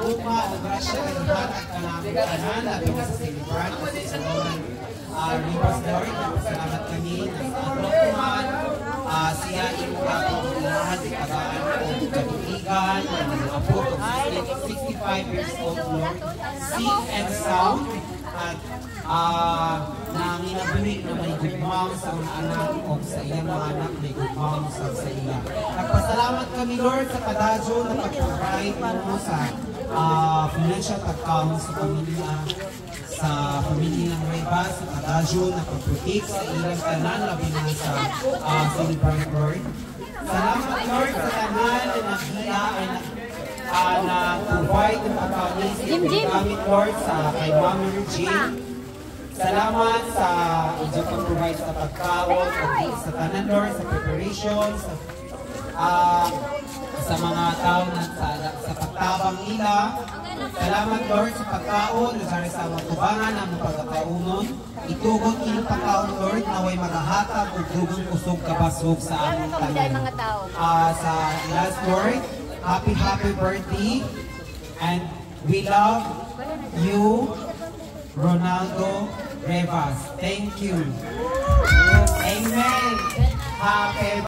Buma o grasya na naghatag ka namin kanan, labi na sa celebrant, sa Roman Rivers Lord, salamat kami na sa Atlokuman, siya imulatong ilahan sa tagaan o katuligan, apo of 65 years old Lord, safe and sound, at nanginabili na may gugmang sa mga anak o sa iyang mga anak may gugmang sa iya. Nagpasalamat kami Lord sa kadadyo na pag-provide mo sa financial account sa pamilya ng Rivas, sa kadadyo na pag-protect sa ilang tanan, labi na sa celebrant Lord. Salamat Lord sa tanan na nakiya ay na-provide ng pagkalis gamit Lord sa kay Mami Regine. Salamat sa inyong pag-provide sa pagkaon, sa tanan Lord, sa preparation, sa mga tao na sa pagtabang nila. Salamat Lord sa pagkaon, nasari sa mga tubangan ang mga pagkakaunon. Itugon inyong pagkaon Lord, naway magahatag o dugang kusog kabasog sa aming tanan. Sa last Lord, happy birthday, and we love you, Ronaldo Rivas. Thank you. Amen. Happy